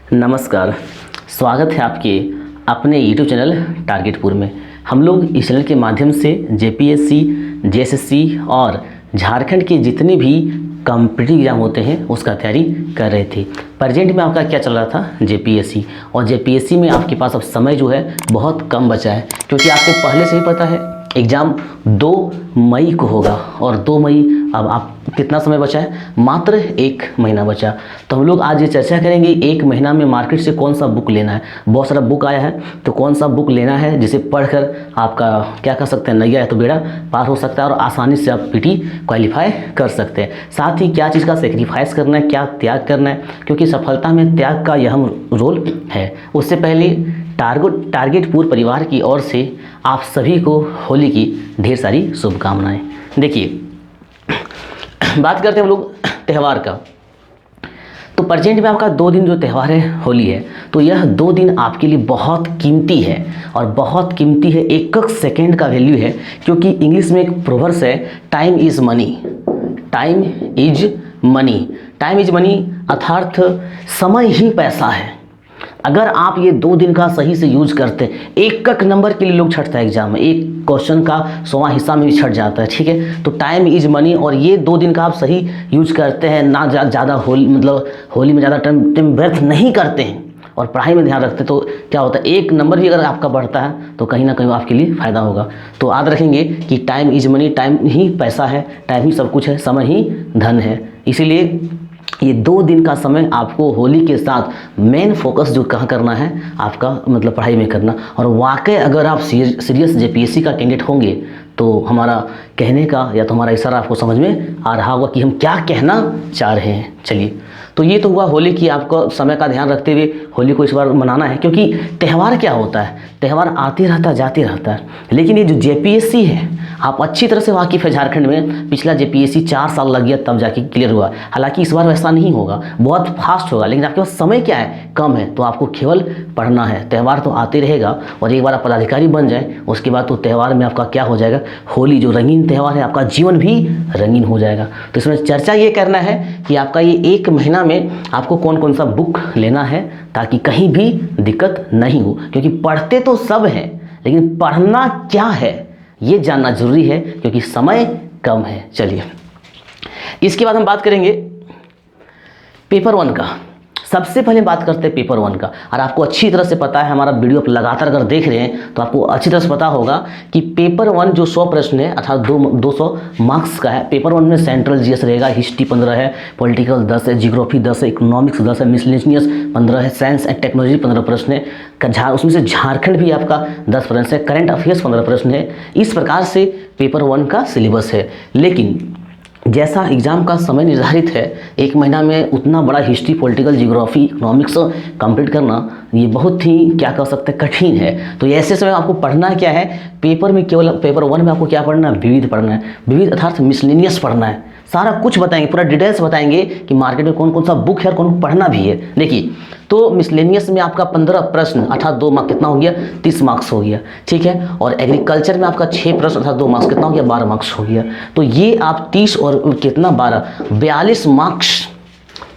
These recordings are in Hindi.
नमस्कार, स्वागत है आपके अपने YouTube चैनल टारगेटपुर में। हम लोग इस चैनल के माध्यम से जेपीएससी, जेएसएससी और झारखंड के जितने भी कॉम्पिटिटिव एग्जाम होते हैं उसका तैयारी कर रहे थे। प्रेजेंट में आपका क्या चल रहा था? जेपीएससी। और जेपीएससी में आपके पास अब समय जो है बहुत कम बचा है, क्योंकि आपको पहले से ही पता है एग्ज़ाम 2 मई को होगा और 2 मई अब आप कितना समय बचा है? मात्र 1 महीना बचा। तो हम लोग आज ये चर्चा करेंगे 1 महीना में मार्केट से कौन सा बुक लेना है। बहुत सारा बुक आया है, तो कौन सा बुक लेना है जिसे पढ़कर आपका क्या कर सकते हैं, नैया है तो बेड़ा पार हो सकता है और आसानी से आप पीटी क्वालिफाई कर सकते हैं। साथ ही क्या चीज़ का सेक्रीफाइस करना है, क्या त्याग करना है, क्योंकि सफलता में त्याग का अहम रोल है। उससे पहले टारगेटपुर परिवार की ओर से आप सभी को होली की ढेर सारी शुभकामनाएं। देखिए, बात करते हैं हम लोग त्यौहार का। तो प्रेजेंट में आपका 2 दिन जो त्यौहार है होली है, तो यह 2 दिन आपके लिए बहुत कीमती है और बहुत कीमती है। एक एक सेकेंड का वैल्यू है, क्योंकि इंग्लिश में एक प्रोवर्ब्स है, time is money. Time is money, time is money अर्थात समय ही पैसा है। अगर आप ये 2 दिन का सही से यूज करते हैं, एक नंबर के लिए लोग छटता है एग्जाम में, एक क्वेश्चन का 100वां हिस्सा में भी छट जाता है, ठीक है। तो टाइम इज मनी, और ये 2 दिन का आप सही यूज करते हैं, ना ज़्यादा होली में ज़्यादा टाइम व्यर्थ नहीं करते हैं और पढ़ाई में ध्यान रखते, तो क्या होता है, 1 नंबर भी अगर आपका बढ़ता है तो कहीं ना कहीं आपके लिए फ़ायदा होगा। तो याद रखेंगे कि टाइम इज मनी, टाइम ही पैसा है, टाइम ही सब कुछ है, समय ही धन है। इसीलिए ये 2 दिन का समय आपको होली के साथ मेन फोकस जो कहाँ करना है, आपका पढ़ाई में करना। और वाकई अगर आप सीरियस जेपीएससी का कैंडिडेट होंगे तो हमारा कहने का या तो हमारा इशारा आपको समझ में आ रहा होगा कि हम क्या कहना चाह रहे हैं। चलिए, तो ये तो हुआ होली की, आपको समय का ध्यान रखते हुए होली को इस बार मनाना है, क्योंकि त्यौहार क्या होता है, त्यौहार आते रहता जाते रहता है। लेकिन ये जो जेपीएससी है, आप अच्छी तरह से वाकिफ़ है। झारखंड में पिछला जेपीएससी 4 साल लग गया तब जाके क्लियर हुआ। हालांकि इस बार वैसा नहीं होगा, बहुत फास्ट होगा, लेकिन आपके पास समय क्या है, कम है। तो आपको केवल पढ़ना है। त्यौहार तो आते रहेगा और एक बार आप पदाधिकारी बन जाए उसके बाद तो त्यौहार में आपका क्या हो जाएगा, होली जो रंगीन त्यौहार है, आपका जीवन भी रंगीन हो जाएगा। तो इसमें चर्चा ये करना है कि आपका ये 1 महीना में आपको कौन कौन सा बुक लेना है, ताकि कहीं भी दिक्कत नहीं हो। क्योंकि पढ़ते तो सब हैं, लेकिन पढ़ना क्या है ये जानना जरूरी है, क्योंकि समय कम है। चलिए, इसके बाद हम बात करेंगे पेपर 1 का। सबसे पहले बात करते हैं पेपर 1 का। और आपको अच्छी तरह से पता है, हमारा वीडियो आप लगातार अगर देख रहे हैं तो आपको अच्छी तरह से पता होगा कि पेपर 1 जो 100 प्रश्न है अर्थात 200 मार्क्स का है। पेपर 1 में सेंट्रल जीएस रहेगा, हिस्ट्री 15 है, पॉलिटिकल 10 है, जियोग्राफी 10 है, इकोनॉमिक्स 10 है, मिसलेनियस 15 है, साइंस एंड टेक्नोलॉजी 15 प्रश्न है, उसमें से झारखंड भी आपका 10 प्रश्न है, करंट अफेयर्स 15 प्रश्न है। इस प्रकार से पेपर 1 का सिलेबस है। लेकिन जैसा एग्ज़ाम का समय निर्धारित है, 1 महीना में उतना बड़ा history, political, geography, economics complete करना ये बहुत ही क्या कह सकते हैं, कठिन है। तो ऐसे समय आपको पढ़ना क्या है, पेपर में केवल पेपर 1 में आपको क्या पढ़ना है, विविध पढ़ना है। विविध अर्थात मिसलेनियस पढ़ना है। सारा कुछ बताएंगे, पूरा डिटेल्स बताएंगे कि मार्केट में कौन कौन सा बुक है और कौन पढ़ना भी है। देखिए, तो मिसलेनियस में आपका 15 प्रश्न अर्थात 2 मार्क्स कितना हो गया, 30 मार्क्स हो गया, ठीक है। और एग्रीकल्चर में आपका 6 प्रश्न अर्थात 2 मार्क्स कितना हो गया, 12 मार्क्स हो गया। तो ये आप 30 और कितना 12, 42 मार्क्स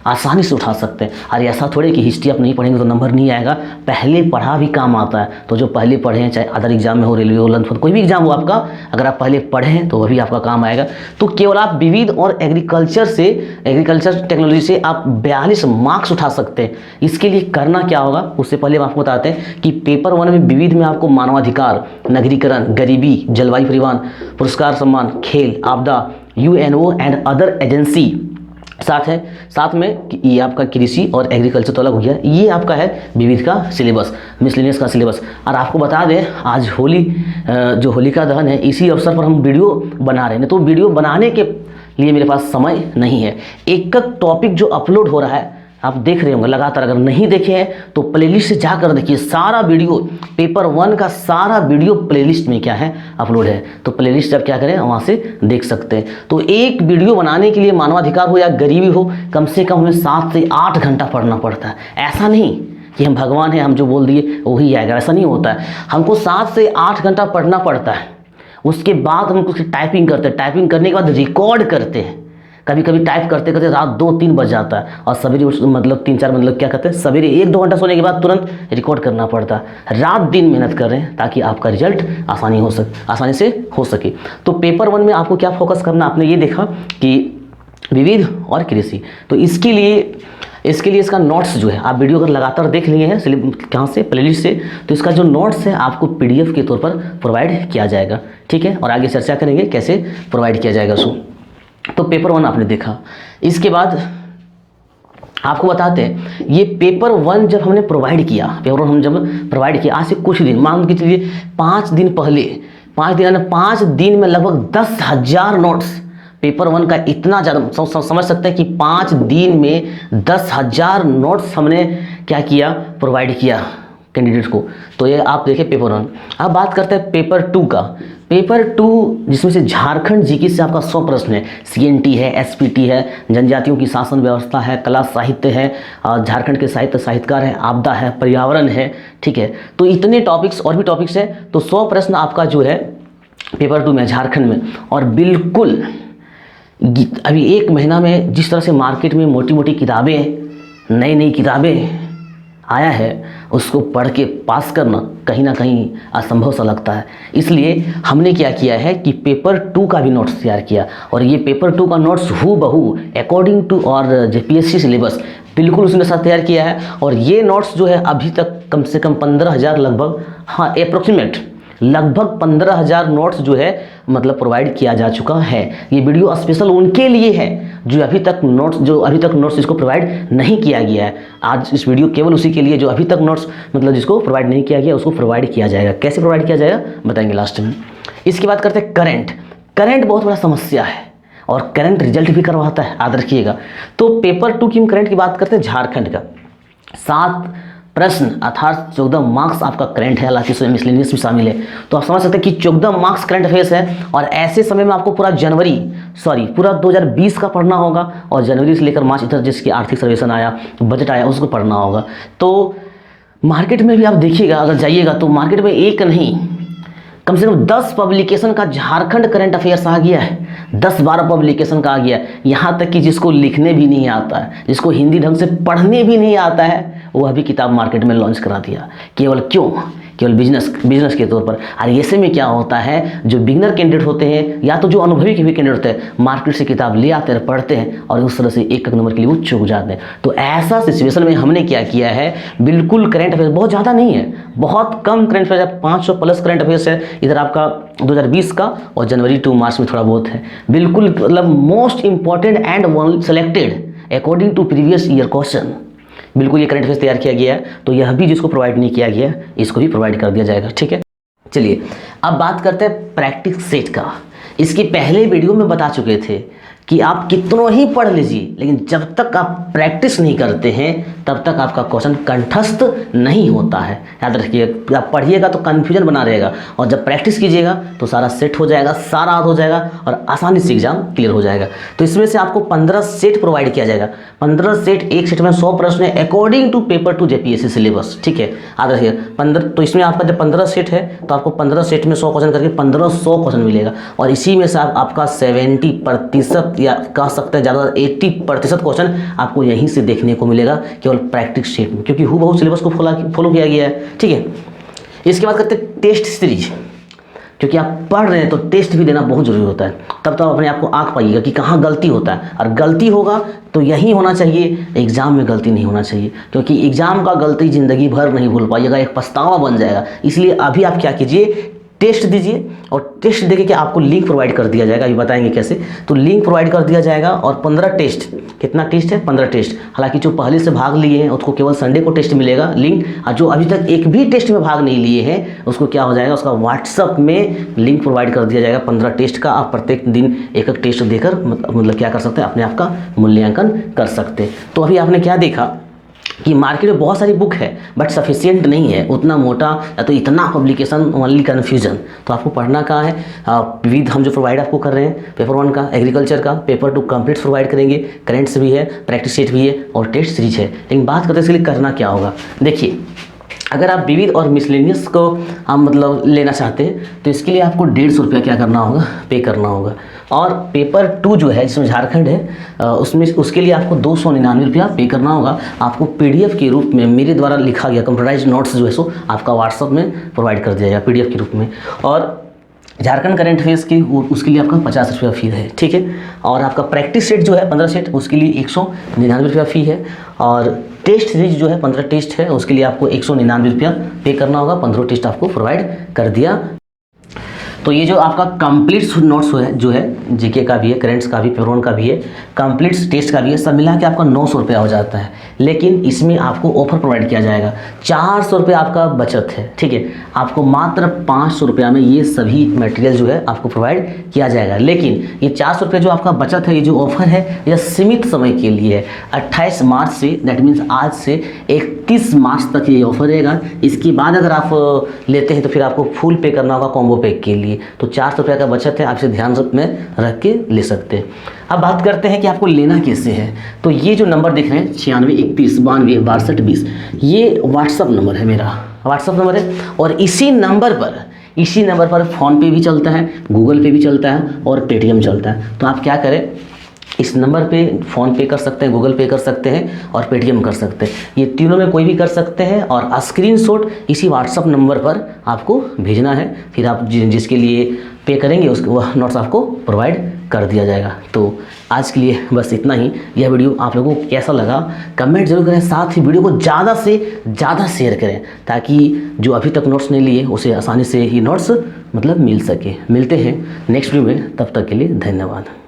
आसानी से उठा सकते हैं। और ऐसा थोड़े कि हिस्ट्री आप नहीं पढ़ेंगे तो नंबर नहीं आएगा, पहले पढ़ा भी काम आता है। तो जो पहले पढ़े हैं, चाहे अदर एग्जाम में हो, रेलवे हो, लंच हो, कोई भी एग्जाम हो आपका, अगर आप पहले पढ़े हैं तो वह भी आपका काम आएगा। तो केवल आप विविध और एग्रीकल्चर टेक्नोलॉजी से आप 42 मार्क्स उठा सकते हैं। इसके लिए करना क्या होगा, उससे पहले हम आपको बताते हैं कि पेपर 1 में विविध में आपको मानवाधिकार, नगरीकरण, गरीबी, जलवायु परिवहन, पुरस्कार सम्मान, खेल, आपदा, यूएनओ एंड अदर एजेंसी साथ में ये आपका कृषि और एग्रीकल्चर तो अलग हो गया। ये आपका है विविध का सिलेबस, मिसलेनियस का सिलेबस। और आपको बता दें, आज होली जो होलिका दहन है, इसी अवसर पर हम वीडियो बना रहे हैं। तो वीडियो बनाने के लिए मेरे पास समय नहीं है। एक टॉपिक जो अपलोड हो रहा है आप देख रहे होंगे लगातार, अगर नहीं देखे हैं तो प्लेलिस्ट से जाकर देखिए। सारा वीडियो पेपर 1 का सारा वीडियो प्लेलिस्ट में क्या है, अपलोड है। तो प्लेलिस्ट आप क्या करें, वहाँ से देख सकते हैं। तो एक वीडियो बनाने के लिए मानवाधिकार हो या गरीबी हो, कम से कम हमें 7 से 8 घंटा पढ़ना पड़ता है। ऐसा नहीं कि हम भगवान हैं, हम जो बोल दिए वही आएगा, ऐसा नहीं होता है। हमको 7 से 8 घंटा पढ़ना पड़ता है। उसके बाद हम कुछ टाइपिंग करते हैं, टाइपिंग करने के बाद रिकॉर्ड करते हैं। कभी कभी टाइप करते करते रात 2-3 बज जाता है और सवेरे मतलब 3-4 मतलब क्या कहते हैं, सवेरे 1-2 घंटा सोने के बाद तुरंत रिकॉर्ड करना पड़ता है। रात दिन मेहनत कर रहे हैं ताकि आपका रिजल्ट आसानी से हो सके। तो पेपर 1 में आपको क्या फोकस करना, आपने ये देखा कि विविध और कृषि, तो इसके लिए इसका नोट्स जो है, आप वीडियो अगर लगातार देख लिए हैं कहाँ से, प्लेलिस्ट से, तो इसका जो नोट्स है आपको PDF के तौर पर प्रोवाइड किया जाएगा, ठीक है। और आगे चर्चा करेंगे कैसे प्रोवाइड किया जाएगा उसको। तो पेपर 1 आपने देखा। इसके बाद आपको बताते हैं, ये पेपर 1 जब हमने प्रोवाइड किया, पेपर 1 हम जब प्रोवाइड किया आज से कुछ दिन, मान के चलिए 5 दिन पहले, 5 दिन में लगभग 10,000 नोट्स पेपर 1 का, इतना ज़्यादा समझ सकते हैं कि 5 दिन में 10,000 नोट्स हमने क्या किया, प्रोवाइड किया कैंडिडेट को। तो ये आप देखिए पेपर 1। अब बात करते हैं पेपर 2 का। पेपर 2 जिसमें से झारखंड जीके से आपका 100 प्रश्न है, CNT है, SPT है, जनजातियों की शासन व्यवस्था है, कला साहित्य है, झारखंड के साहित्यकार है, आपदा है, पर्यावरण है, ठीक है। तो इतने टॉपिक्स और भी टॉपिक्स है, तो 100 प्रश्न आपका जो है पेपर 2 में झारखंड में। और बिल्कुल अभी 1 महीना में जिस तरह से मार्केट में मोटी मोटी किताबें, नई किताबें आया है, उसको पढ़ के पास करना कहीं ना कहीं असंभव सा लगता है। इसलिए हमने क्या किया है कि पेपर 2 का भी नोट्स तैयार किया, और ये पेपर 2 का नोट्स हूबहू अकॉर्डिंग टू और JPSC सिलेबस बिल्कुल उसने साथ तैयार किया है। और ये नोट्स जो है अभी तक कम से कम 15,000 लगभग, हाँ अप्रोक्सीमेट लगभग 15,000 नोट्स जो है मतलब प्रोवाइड किया जा चुका है। ये वीडियो स्पेशल उनके लिए है जो अभी तक नोट्स इसको प्रोवाइड नहीं किया गया है। आज इस वीडियो केवल उसी के लिए जो अभी तक नोट्स मतलब जिसको प्रोवाइड नहीं किया गया, उसको प्रोवाइड किया जाएगा। कैसे प्रोवाइड किया जाएगा बताएंगे लास्ट में। इसके बाद करते हैं करंट बहुत बड़ा समस्या है और करंट रिजल्ट भी करवाता है, याद रखिएगा। तो पेपर 2 की हम करंट की बात करते हैं। झारखंड का 7 प्रश्न अर्थात 14 मार्क्स आपका करंट है, हालांकि इसमें मिसलेनियस भी शामिल है। तो आप समझ सकते हैं कि 14 मार्क्स करंट अफेयर्स है, और ऐसे समय में आपको पूरा 2020 का पढ़ना होगा, और जनवरी से लेकर मार्च इधर जिसकी आर्थिक सर्वेक्षण आया, बजट आया, उसको पढ़ना होगा। तो मार्केट में भी आप देखिएगा, अगर जाइएगा तो मार्केट में एक नहीं कम से कम 10 पब्लिकेशन का झारखंड करंट अफेयर्स आ गया है, 10-12 पब्लिकेशन का आ गया है। यहाँ तक कि जिसको लिखने भी नहीं आता है, जिसको हिंदी ढंग से पढ़ने भी नहीं आता है, वह भी किताब मार्केट में लॉन्च करा दिया। केवल बिजनेस के तौर पर। और ऐसे में क्या होता है, जो बिगिनर कैंडिडेट होते हैं या तो जो अनुभवी के भी कैंडिडेट होते हैं, मार्केट से किताब ले आते हैं, पढ़ते हैं, और उस तरह से एक नंबर के लिए वो चूक जाते हैं। तो ऐसा सिचुएशन में हमने क्या किया है, बिल्कुल करंट अफेयर्स बहुत ज़्यादा नहीं है, बहुत कम करंट अफेयर्स है, 500 प्लस करंट अफेयर्स है इधर आपका 2020 का, और जनवरी टू मार्च में थोड़ा बहुत है। बिल्कुल मतलब most important and one selected according to previous year question, बिल्कुल ये करंट अफेयर्स तैयार किया गया है। तो यह भी जिसको प्रोवाइड नहीं किया गया इसको भी प्रोवाइड कर दिया जाएगा, ठीक है। चलिए अब बात करते हैं प्रैक्टिस सेट का। इसके पहले वीडियो में बता चुके थे कि आप कितनों ही पढ़ लीजिए, लेकिन जब तक आप प्रैक्टिस नहीं करते हैं तब तक आपका क्वेश्चन कंठस्थ नहीं होता है। याद रखिएगा, आप पढ़िएगा तो कन्फ्यूजन बना रहेगा, और जब प्रैक्टिस कीजिएगा तो सारा सेट हो जाएगा, सारा याद हो जाएगा, और आसानी से एग्जाम क्लियर हो जाएगा। तो इसमें से आपको 15 सेट प्रोवाइड किया जाएगा। 15 सेट, एक सेट में 100 प्रश्न है according to paper 2 JPSC syllabus, ठीक है। याद रखिएगा 15, तो इसमें आपका जब 15 सेट है तो आपको 15 सेट में 100 क्वेश्चन करके 1500 क्वेश्चन मिलेगा, और इसी में से आपका 70% या कह सकते हैं ज़्यादा 80% क्वेश्चन आपको यहीं से देखने को मिलेगा, केवल प्रैक्टिस शीट में, क्योंकि हूबहू सिलेबस को फॉलो किया गया है, ठीक है। इसके बाद करते हैं टेस्ट सीरीज। क्योंकि आप पढ़ रहे हैं तो टेस्ट भी देना बहुत जरूरी होता है, तब तो आप अपने आप को आंक पाइएगा कि कहाँ गलती होता है, और गलती होगा तो यही होना चाहिए, एग्जाम में गलती नहीं होना चाहिए, क्योंकि एग्जाम का गलती ज़िंदगी भर नहीं भूल पाइएगा, एक पछतावा बन जाएगा। इसलिए अभी आप क्या कीजिए, टेस्ट दीजिए, और टेस्ट देके कि आपको लिंक प्रोवाइड कर दिया जाएगा, अभी बताएंगे कैसे। तो लिंक प्रोवाइड कर दिया जाएगा, और 15 टेस्ट, कितना टेस्ट है 15 टेस्ट। हालांकि जो पहले से भाग लिए हैं उसको केवल संडे को टेस्ट मिलेगा लिंक, और जो अभी तक एक भी टेस्ट में भाग नहीं लिए हैं उसको क्या हो जाएगा, उसका व्हाट्सअप में लिंक प्रोवाइड कर दिया जाएगा 15 टेस्ट का। आप प्रत्येक दिन एक टेस्ट देकर मतलब क्या कर सकते हैं, अपने आप का मूल्यांकन कर सकते हैं। तो अभी आपने क्या देखा कि मार्केट में बहुत सारी बुक है बट सफिशिएंट नहीं है, उतना मोटा या तो इतना पब्लिकेशन, ओनली कन्फ्यूजन। तो आपको पढ़ना कहाँ है, विविध हम जो प्रोवाइड आपको कर रहे हैं, पेपर 1 का, एग्रीकल्चर का, पेपर 2 कंप्लीट प्रोवाइड करेंगे, करेंट्स भी है, प्रैक्टिस सेट भी है, और टेस्ट सीरीज है। लेकिन बात करते हैं इसके लिए करना क्या होगा। देखिए, अगर आप विविध और मिसलेनियस को आप मतलब लेना चाहते हैं तो इसके लिए आपको 150 रुपया क्या करना होगा, पे करना होगा। और पेपर 2 जो है जिसमें झारखंड है उसमें उसके लिए आपको 299 रुपया पे करना होगा। आपको PDF के रूप में मेरे द्वारा लिखा गया कंप्यूटराइज नोट्स जो है सो आपका व्हाट्सअप में प्रोवाइड कर दिया जाएगा PDF के रूप में। और झारखंड करंट अफेयर्स की उसके लिए आपका 50 रुपया फ़ी है, ठीक है। और आपका प्रैक्टिस सेट जो है 15 सेट उसके लिए 199 रुपया फ़ी है। और टेस्ट सीरीज जो है 15 टेस्ट है उसके लिए आपको 199 रुपया पे करना होगा। 15 टेस्ट आपको प्रोवाइड कर दिया। तो ये जो आपका कंप्लीट नोट्स है जो है जीके का भी है, करेंट्स का भी, पेपर 1 का भी है, कंप्लीट टेस्ट का भी है, सब मिला के आपका 900 रुपया हो जाता है। लेकिन इसमें आपको ऑफर प्रोवाइड किया जाएगा, 400 रुपया आपका बचत है, ठीक है। आपको मात्र 500 रुपया में ये सभी मटेरियल जो है आपको प्रोवाइड किया जाएगा। लेकिन ये 400 रुपया जो आपका बचत है, ये जो ऑफर है यह सीमित समय के लिए है। 28 मार्च से, दैट मीन्स आज से 31 मार्च तक ये ऑफर रहेगा। इसके बाद अगर आप लेते हैं तो फिर आपको फुल पे करना होगा कॉम्बो पैक के लिए। तो 400 रुपया का बचत है, आप इसे ध्यान में रख के ले सकते हैं। अब बात करते हैं कि आपको लेना कैसे है। तो ये जो नंबर दिख रहे हैं 96 31 92 62 20, ये व्हाट्सअप नंबर है, मेरा व्हाट्सअप नंबर है। और इसी नंबर पर फ़ोन पे भी चलता है, गूगल पे भी चलता है और पेटीएम चलता है। तो आप क्या करें, इस नंबर पे फ़ोन पे कर सकते हैं, गूगल पे कर सकते हैं और पेटीएम कर सकते हैं। ये तीनों में कोई भी कर सकते हैं। और स्क्रीनशॉट इसी व्हाट्सअप नंबर पर आपको भेजना है। फिर आप जिसके लिए पे करेंगे उसको वह नोट्स आपको प्रोवाइड कर दिया जाएगा। तो आज के लिए बस इतना ही। यह वीडियो आप लोगों को कैसा लगा कमेंट जरूर करें, साथ ही वीडियो को ज़्यादा से ज़्यादा शेयर करें ताकि जो अभी तक नोट्स नहीं लिए उसे आसानी से ही नोट्स मिल सके। मिलते हैं नेक्स्ट वीडियो में, तब तक के लिए धन्यवाद।